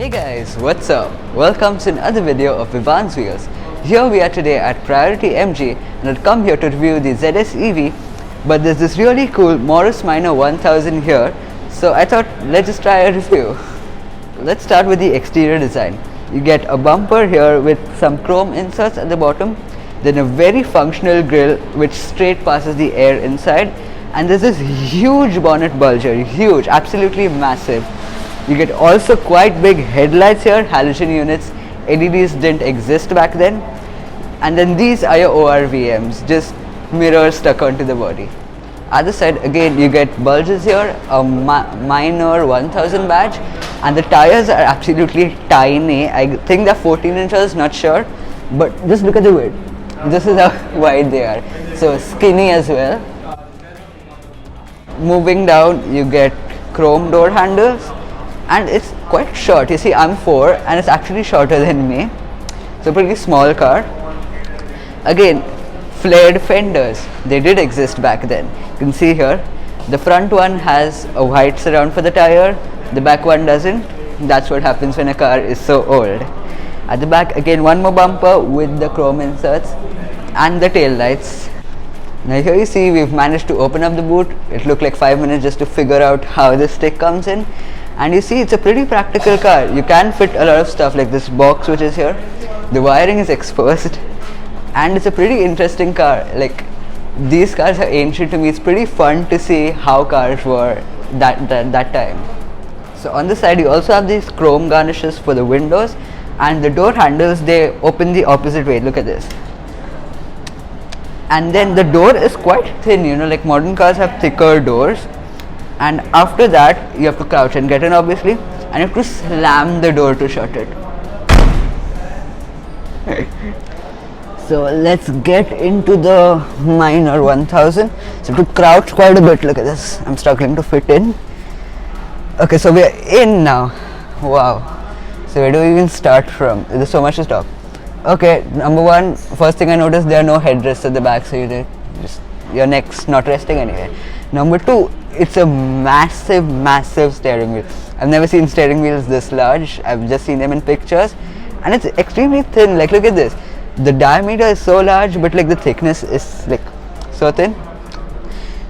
Hey guys, what's up? Welcome to another video of Vivaans Wheels. Here we are today at Priority MG and I've come here to review the ZS EV, but there's this really cool Morris Minor 1000 here, so I thought let's just try a review. Let's start with the exterior design. You get a bumper here with some chrome inserts at the bottom, then a very functional grille which straight passes the air inside, and there's this huge bonnet bulger, huge, absolutely massive. You get also quite big headlights here, halogen units. LEDs didn't exist back then. And then these are your ORVMs, just mirrors stuck onto the body. Other side again you get bulges here, a Minor 1000 badge, and the tires are absolutely tiny. I think they're 14 inches, not sure, but just look at the width. This is how wide they are, so skinny as well. Moving down you get chrome door handles, and it's quite short. You see, I'm 4 and it's actually shorter than me, so pretty small car. Again, flared fenders, they did exist back then. You can see here the front one has a white surround for the tire, the back one doesn't. That's what happens when a car is so old. At the back again one more bumper with the chrome inserts and the tail lights. Now here you see we've managed to open up the boot. It took like 5 minutes just to figure out how this stick comes in. And you see it's a pretty practical car. You can fit a lot of stuff like this box which is here. The wiring is exposed and it's a pretty interesting car. Like, these cars are ancient to me. It's pretty fun to see how cars were that time. So on the side you also have these chrome garnishes for the windows, and the door handles, they open the opposite way. Look at this. And then the door is quite thin, you know, like modern cars have thicker doors. And after that you have to crouch and get in obviously, and you have to slam the door to shut it. So let's get into the Minor 1000. So to crouch quite a bit, look at this, I'm struggling to fit in. Okay, so we're in now. Wow. So where do we even start from? There's so much to talk. Okay, number one, first thing I noticed, there are no headrests at the back, so your neck's not resting anyway. Number two, it's a massive steering wheel. I've never seen steering wheels this large. I've just seen them in pictures, and it's extremely thin. Like, look at this. The diameter is so large, but like the thickness is like so thin.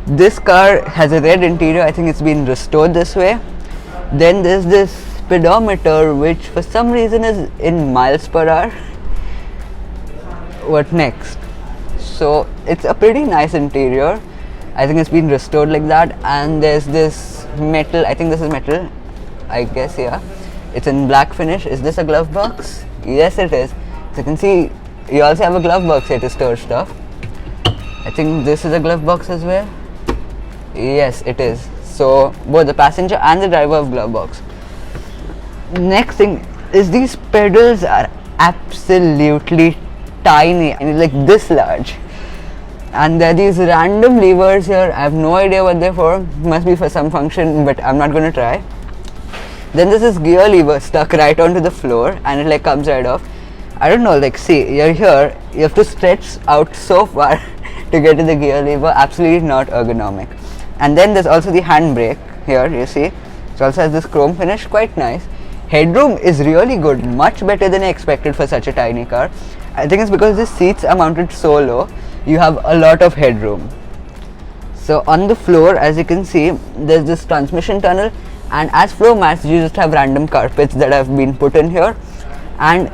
This car has a red interior. I think it's been restored this way. Then there's this speedometer which for some reason is in miles per hour. What next? So it's a pretty nice interior. I think it's been restored like that, and there's this metal, I think this is metal, I guess, yeah. It's in black finish. Is this a glove box? Yes it is. So you can see you also have a glove box here to store stuff. I think this is a glove box as well. Yes it is. So both the passenger and the driver have glove box. Next thing is these pedals are absolutely tiny, and like this large. And there are these random levers here. I have no idea what they're for. Must be for some function, but I'm not going to try. Then there's this gear lever stuck right onto the floor, and it like comes right off. I don't know, like, see, you're here, you have to stretch out so far to get to the gear lever. Absolutely not ergonomic. And then there's also the handbrake here, you see. It also has this chrome finish, quite nice. Headroom is really good, much better than I expected for such a tiny car. I think it's because the seats are mounted so low, you have a lot of headroom. So on the floor, as you can see, there's this transmission tunnel, and as floor mats you just have random carpets that have been put in here. And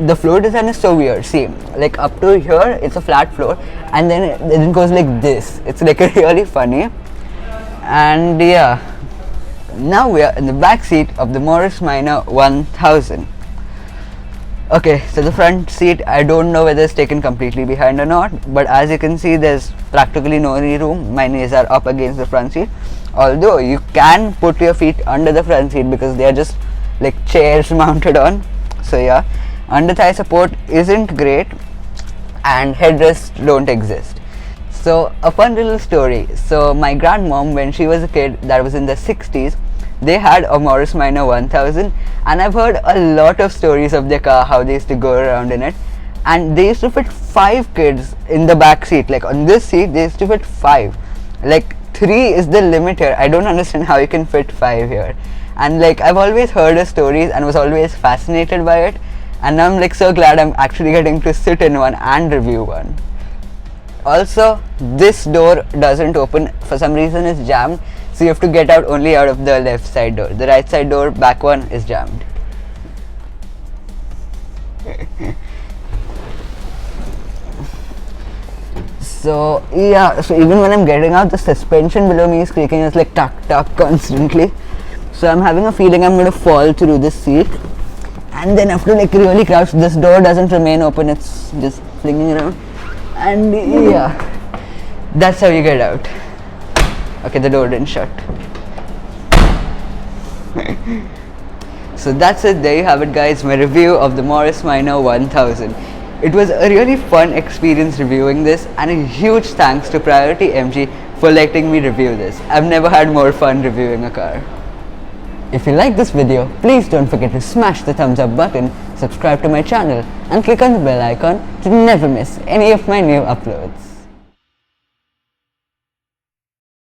the floor design is so weird. See, like up to here it's a flat floor, and then it goes like this. It's like really funny. And yeah, now we are in the back seat of the Morris Minor 1000. Okay, so the front seat, I don't know whether it's taken completely behind or not, but as you can see there's practically no room. My knees are up against the front seat, although you can put your feet under the front seat because they are just like chairs mounted on. So yeah, under thigh support isn't great, and headrests don't exist. So a fun little story. So my grandmom, when she was a kid, that was in the 60s, they had a Morris Minor 1000, and I've heard a lot of stories of their car, how they used to go around in it, and they used to fit 5 kids in the back seat. Like on this seat they used to fit 5. Like 3 is the limit here. I don't understand how you can fit 5 here. and like I've always heard her stories and was always fascinated by it, and now I'm like so glad I'm actually getting to sit in one and review one. Also, this door doesn't open, for some reason it's jammed, so you have to get out only out of the left side door. The right side door, back one, is jammed. So yeah, so even when I'm getting out, the suspension below me is creaking. It's like tuck tuck constantly. So I'm having a feeling I'm gonna fall through this seat, and then I have to like really crouch. This door doesn't remain open, it's just flinging around, and yeah, that's how you get out. Okay, the door didn't shut. So that's it, there you have it guys, my review of the Morris Minor 1000. It was a really fun experience reviewing this, and a huge thanks to Priority MG for letting me review this. I've never had more fun reviewing a car. If you like this video, please don't forget to smash the thumbs up button, subscribe to my channel and click on the bell icon to never miss any of my new uploads.